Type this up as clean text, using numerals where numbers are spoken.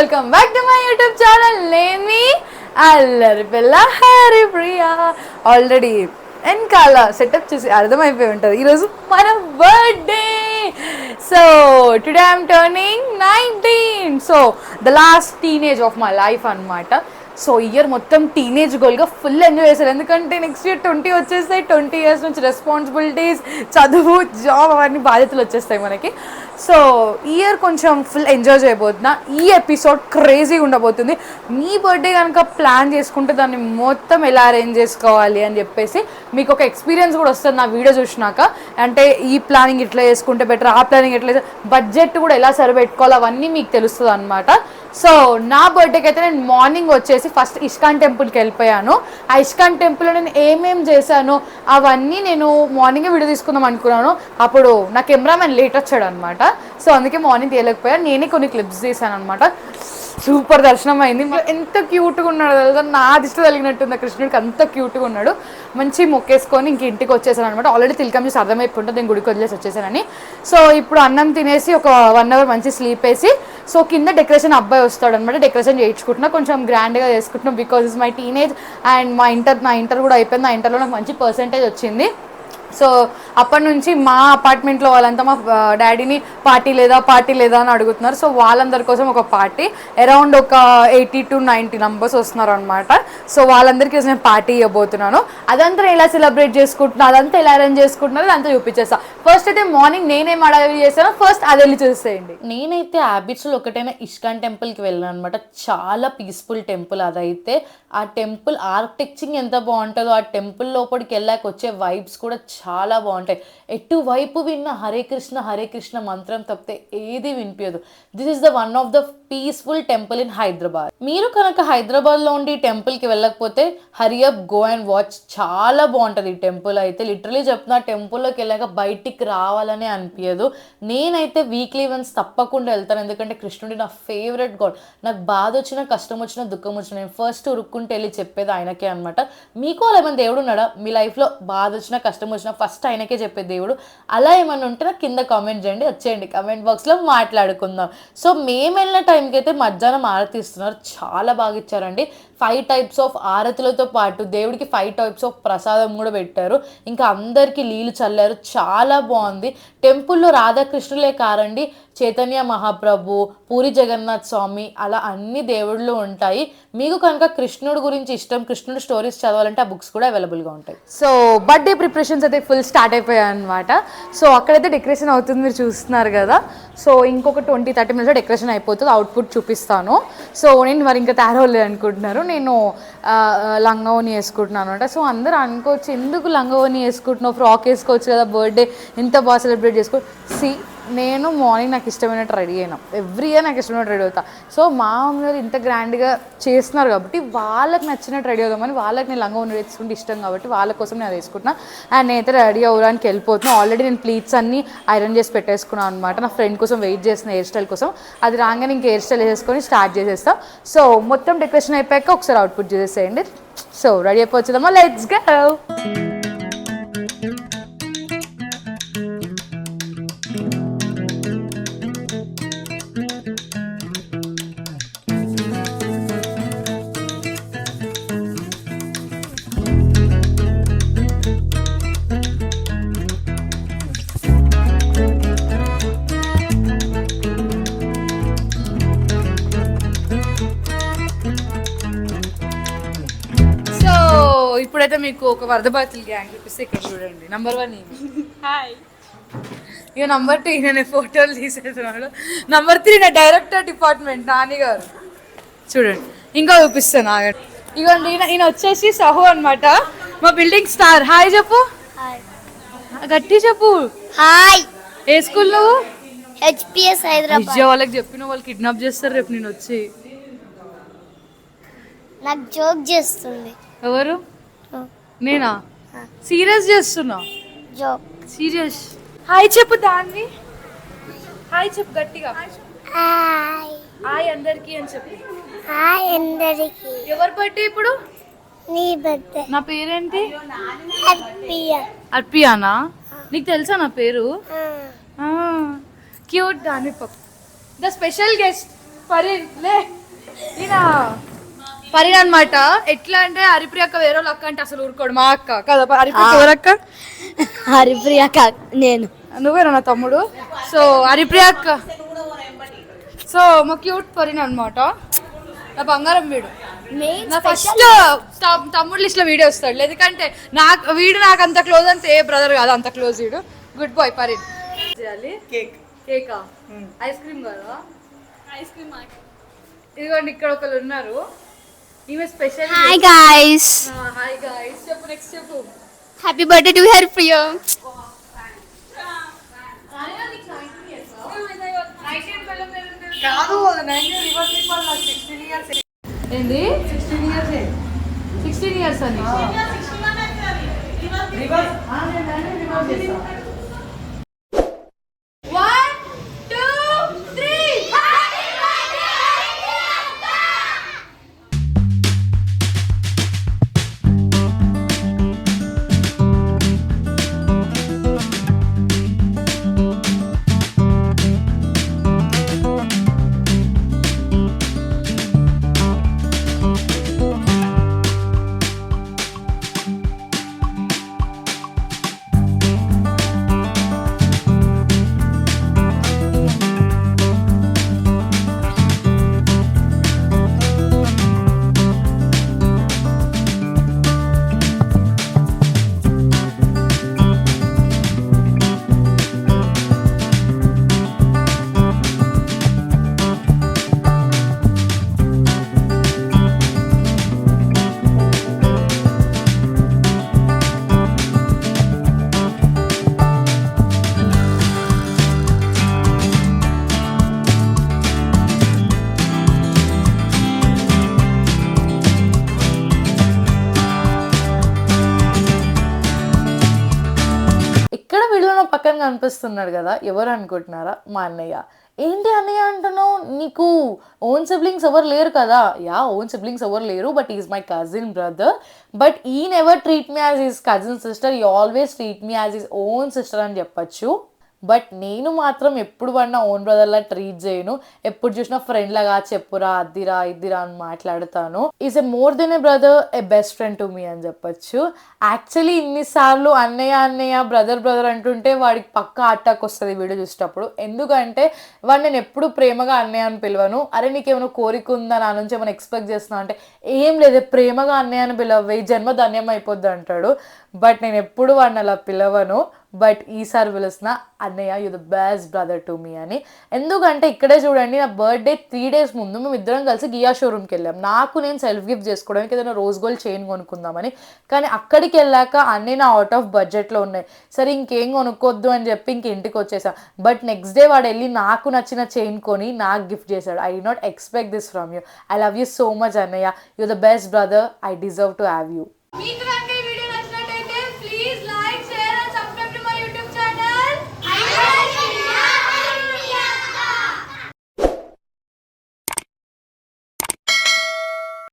Welcome back to my YouTube channel. Name మీ అల్లరి పిల్ల హరిప్రియ. ఆల్రెడీ వెనకాల సెటప్ చూసి అర్థమైపోయి ఉంటుంది, ఈరోజు మన birthday. So today I'm turning 19. So the last teenage of my life అనమాట. సో ఇయర్ మొత్తం టీనేజ్ గోల్గా ఫుల్ ఎంజాయ్ చేశారు, ఎందుకంటే నెక్స్ట్ ఇయర్ 20 వచ్చేస్తాయి. 20 years నుంచి రెస్పాన్సిబిలిటీస్, చదువు, జాబ్, అవన్నీ బాధ్యతలు వచ్చేస్తాయి మనకి. సో ఇయర్ కొంచెం ఫుల్ ఎంజాయ్ చేయబోతున్నా. ఈ ఎపిసోడ్ క్రేజీగా ఉండబోతుంది. మీ బర్త్డే కనుక ప్లాన్ చేసుకుంటే దాన్ని మొత్తం ఎలా అరేంజ్ చేసుకోవాలి అని చెప్పేసి మీకు ఒక ఎక్స్పీరియన్స్ కూడా వస్తుంది నా వీడియో చూసినాక. అంటే ఈ ప్లానింగ్ ఇట్లా చేసుకుంటే బెటర్, ఆ ప్లానింగ్ ఎట్లా, బడ్జెట్ కూడా ఎలా సరిపెట్టుకోవాలి అవన్నీ మీకు తెలుస్తుంది అనమాట. సో నా బర్త్డేకి అయితే నేను మార్నింగ్ వచ్చేసి ఫస్ట్ ఇస్కాన్ టెంపుల్కి వెళ్ళిపోయాను. ఆ ఇస్కాన్ టెంపుల్లో నేను ఏమేం చేశాను అవన్నీ నేను మార్నింగే వీడియో తీసుకుందాం అనుకున్నాను. అప్పుడు నా కెమెరామెన్ లేట్ వచ్చాడు అనమాట. సో అందుకే మార్నింగ్ తీయలేకపోయాను, నేనే కొన్ని క్లిప్స్ తీసాను అనమాట. సూపర్ దర్శనం అయింది. ఎంత క్యూట్గా ఉన్నాడు కదా, నా దిష్టి తగిలినట్టుంది కృష్ణుడికి, అంత క్యూట్గా ఉన్నాడు. మంచి మొక్కేసుకొని ఇంక ఇంటికి వచ్చేసాను అనమాట. ఆల్రెడీ తిలకం చూసి అర్థమైపోతుంది నేను గుడికి వదిలేసి వచ్చేసానని. సో ఇప్పుడు అన్నం తినేసి ఒక 1 hour మంచి స్లీప్ వేసి, సో కింద డెకరేషన్ అబ్బాయి వస్తాడు అనమాట. డెకరేషన్ చేయించుకుంటున్నా, కొంచెం గ్రాండ్గా చేసుకుంటున్నాం because is my teenage and నా ఇంటర్ కూడా అయిపోయింది. నా ఇంటర్లో నాకు మంచి పర్సెంటేజ్ వచ్చింది. సో అప్పటి నుంచి మా అపార్ట్మెంట్లో వాళ్ళంతా మా డాడీని పార్టీ లేదా అని అడుగుతున్నారు. సో వాళ్ళందరి కోసం ఒక పార్టీ, అరౌండ్ ఒక 80 to 90 numbers వస్తున్నారు అనమాట. సో వాళ్ళందరికీ నేను పార్టీ ఇవ్వబోతున్నాను. అదంతా ఎలా సెలబ్రేట్ చేసుకుంటున్నా, అదంతా ఎలా అరేంజ్ చేసుకుంటున్నారు అదంతా చూపించేస్తా. ఫస్ట్ అయితే మార్నింగ్ నేనేం అడవి చేస్తానో ఫస్ట్ అది వెళ్ళి చూసేయండి. నేనైతే హ్యాబిట్స్లో ఒకటైనా ఇస్కాన్ టెంపుల్కి వెళ్ళాను అనమాట. చాలా పీస్ఫుల్ టెంపుల్ అదైతే. ఆ టెంపుల్ ఆర్కిటెక్చరింగ్ ఎంత బాగుంటుందో, ఆ టెంపుల్ లోపలికి వెళ్ళాక వచ్చే వైబ్స్ కూడా చాలా బాగుంటాయి. ఎటువైపు విన్న హరే కృష్ణ మంత్రం తప్పితే ఏది వినిపించదు. This is the one of the peaceful temple in Hyderabad. మీరు కనుక హైదరాబాద్లో ఉండి టెంపుల్కి వెళ్ళకపోతే hurry up, go and watch. చాలా బాగుంటుంది ఈ టెంపుల్ అయితే. లిటరలీ చెప్తున్నా, టెంపుల్లోకి వెళ్ళాక బయటికి రావాలనే అనిపించదు. నేనైతే వీక్లీ వన్స్ తప్పకుండా వెళ్తాను, ఎందుకంటే కృష్ణుడి నా ఫేవరెట్ గాడ్. నాకు బాధ వచ్చినా, కష్టం వచ్చినా, దుఃఖం వచ్చినా నేను ఫస్ట్ ఉరుక్కుంటే వెళ్ళి చెప్పేది ఆయనకే అనమాట. మీకు అలా ఏమైనా దేవుడు ఉన్నాడా? మీ లైఫ్లో బాధ వచ్చినా, కష్టం వచ్చినా ఫస్ట్ ఆయనకే చెప్పే దేవుడు అలా ఏమన్నా ఉంటే నాకు కింద కామెంట్ చేయండి, వచ్చేయండి కామెంట్ బాక్స్లో మాట్లాడుకుందాం. సో మేము వెళ్ళిన టైంకి అయితే మధ్యాహ్నం ఆరతి ఇస్తున్నారు, చాలా బాగా ఇచ్చారండి. 5 types ఆఫ్ ఆరతులతో పాటు దేవుడికి 5 types ఆఫ్ ప్రసాదం కూడా పెట్టారు. ఇంకా అందరికీ నీళ్ళు చల్లారు, చాలా బాగుంది. టెంపుల్లో రాధాకృష్ణులే కారండి, చైతన్య మహాప్రభు, పూరి జగన్నాథ్ స్వామి, అలా అన్ని దేవుళ్ళు ఉంటాయి. మీకు కనుక కృష్ణుడు గురించి ఇష్టం, కృష్ణుడు స్టోరీస్ చదవాలంటే ఆ బుక్స్ కూడా అవైలబుల్గా ఉంటాయి. సో బర్త్డే ప్రిపరేషన్స్ అయితే ఫుల్ స్టార్ట్ అయిపోయాయి అనమాట. సో అక్కడైతే డెకరేషన్ అవుతుంది, మీరు చూస్తున్నారు కదా. సో ఇంకొక 20-30 minutes డెకరేషన్ అయిపోతుంది, అవుట్పుట్ చూపిస్తాను. సో నేను మరి ఇంకా తయారవలేదు అనుకుంటున్నారు, నేను లంగావోని వేసుకుంటున్నాను అనమాట. సో అందరూ అనుకోవచ్చు, ఎందుకు లంగావోని వేసుకుంటున్నావు, ఫ్రాక్ వేసుకోవచ్చు కదా, బర్త్డే ఎంత బాగా సెలబ్రేట్ చేసుకో. నేను మార్నింగ్ నాకు ఇష్టమైనట్టు రెడీ అయినా, ఎవ్రీ ఇయర్ నాకు ఇష్టమైనట్టు రెడీ అవుతా. సో మా అమ్మగారు ఇంత గ్రాండ్గా చేస్తున్నారు కాబట్టి వాళ్ళకి నచ్చినట్టు రెడీ అవుదామని, వాళ్ళకి నేను లంగా వేసుకుంటే ఇష్టం కాబట్టి వాళ్ళ కోసం నేను అది వేసుకుంటున్నా. అండ్ నేనైతే రెడీ అవ్వడానికి వెళ్ళిపోతున్నాను. ఆల్రెడీ నేను ప్లీట్స్ అన్నీ ఐరన్ చేసి పెట్టేసుకున్నాను అనమాట. నా ఫ్రెండ్ కోసం వెయిట్ చేసిన హెయిర్ స్టైల్ కోసం, అది రాగానే ఇంక హెయిర్ స్టైల్ వేసుకొని స్టార్ట్ చేసేస్తాం. సో మొత్తం డెకరేషన్ అయిపోయాక ఒకసారి అవుట్పుట్ చేసేయండి. సో రెడీ అయిపోవచ్చుదమ్మా, లెట్స్ గో. ఇప్పుడైతే మీకు ఒక వరదబాతులు గ్యాంగ్ చూపిస్తే ఇక్కడ చూడండి. నెంబర్ 1 హాయ్, ఇక నెంబర్ 2 నేను ఫోటోలు తీసేస్తున్నాడు. నెంబర్ 3 నా డైరెక్టర్ డిపార్ట్మెంట్ నాని గారు, చూడండి. ఇంకా చూపిస్తాను ఆగండి. ఇగోండి ఈయన వచ్చేసి సహు అనమాట, మా బిల్డింగ్ స్టార్. హాయ్ చెప్పు, గట్టి చెప్పు. హాయ్. ఏ స్కూల్ నువ్వు? హెచ్పిఎస్ హైదరాబాద్. వాళ్ళకి చెప్పిన వాళ్ళు కిడ్నాప్ చేస్తారు రేపు నేను వచ్చి. నాకు జోక్ చేస్తుంది. ఎవరు? నేనా? సీరియస్ చేస్తున్నా, జోక్ సీరియస్. హాయ్ చెప్పు దాన్ని, హాయ్ చెప్పు గట్టిగా. హాయ్. హాయ్ అందరికి అని చెప్పు. హాయ్ అందరికి. ఎవరి బర్త్డే ఇప్పుడు? నీ బర్త్డే. నా పేరేంటి? అర్పియానా? నీకు తెలుసా నా పేరు? క్యూట్ దాని. ద స్పెషల్ గెస్ట్ పరిన్ లే ఈయన పరిన్ అనమాట. ఎట్లా అంటే హరిప్రియ అక్క వేరే అక్క అంటే అసలు ఊరుకోడు. మా అక్క కదా హరిప్రియ ఎవరక్క? హరిప్రియ నేను. నువ్వేనా నా తమ్ముడు? సో హరిప్రియ అక్క, సో మా క్యూట్ పరిన్ అనమాట. నా బంగారం వీడు. నా ఫస్ట్ తమ్ముడు లిస్ట్ లో వీడియో వస్తాడు. ఎందుకంటే వీడు నాకు అంత క్లోజ్ అంటే ఏ బ్రదర్ కాదు, అంత క్లోజ్ వీడు. గుడ్ బాయ్ పరిన్. చేయాలి కేకా ఐస్ క్రీమ్ కదా? ఐస్ క్రీమ్ ఇదిగోండి ఇక్కడ ఒకరు ఉన్నారు. ఈమె special. Hi guys. Hi guys. చెప్పు నెక్స్ట్ చెప్పు. Happy birthday to Haripriya. కాదు 19 రివర్స్ ఈక్వల్ నాకు 16 ఇయర్స్. ఏంది 16 ఇయర్స్? 16 ఇయర్స్ అని రివర్స్ నేను రివర్స్ చేస్తా. 1 2 3 ఇక్కడ వీడియోలో పక్కన కనిపిస్తున్నాడు కదా, ఎవరు అనుకుంటున్నారా? మా అన్నయ్య. ఏంటి అన్నయ్య అంటున్నావు? నీకు ఓన్ సిబ్లింగ్స్ ఎవరు లేరు కదా? యా, ఓన్ సిబ్లింగ్స్ ఎవరు లేరు, but is my cousin brother. But he never treat me as his cousin sister, he always treat me as his own sister అని చెప్పచ్చు. బట్ నేను మాత్రం ఎప్పుడు పడినా ఓన్ బ్రదర్లా ట్రీట్ చేయను. ఎప్పుడు చూసినా ఫ్రెండ్ లాగా చెప్పురా అద్దిరా ఇద్దిరా అని మాట్లాడతాను. Is a more than a brother, a best friend to me అని చెప్పచ్చు. యాక్చువల్లీ ఇన్నిసార్లు అన్నయ్య అన్నయ్య బ్రదర్ బ్రదర్ అంటుంటే వాడికి పక్కా అటాక్ వస్తుంది వీడియో చూసేటప్పుడు. ఎందుకంటే వాడు నేను ఎప్పుడు ప్రేమగా అన్నయ్య అని పిలవను. అరే నీకేమైనా కోరిక ఉందా, నా నుంచి ఏమైనా ఎక్స్పెక్ట్ చేస్తున్నా అంటే ఏం లేదు, ప్రేమగా అన్నయ్య అని పిలవే, ఈ జన్మ ధన్యం అయిపోద్ది అంటాడు. బట్ నేను ఎప్పుడు వాడిని అలా పిలవను. బట్ ఈసారి పిలుస్తున్న అన్నయ్య you the best brother to me అని. ఎందుకంటే ఇక్కడే చూడండి, నా బర్త్డే 3 days ముందు మేము ఇద్దరం కలిసి గియా షోరూమ్కి వెళ్ళాం. నాకు నేను సెల్ఫ్ గిఫ్ట్ చేసుకోవడానికి ఏదైనా రోజ్ గోల్డ్ చైన్ కొనుక్కుందామని. కానీ అక్కడికి వెళ్ళాక అన్నీ నా అవుట్ ఆఫ్ బడ్జెట్లో ఉన్నాయి. సరే ఇంకేం కొనుక్కోద్దు అని చెప్పి ఇంక ఇంటికి వచ్చేసా. బట్ నెక్స్ట్ డే వాడు వెళ్ళి నాకు నచ్చిన చైన్ కొని నాకు గిఫ్ట్ చేశాడు. I did not expect this from you. I love you so much అన్నయ్య. You the best brother. I deserve to have you.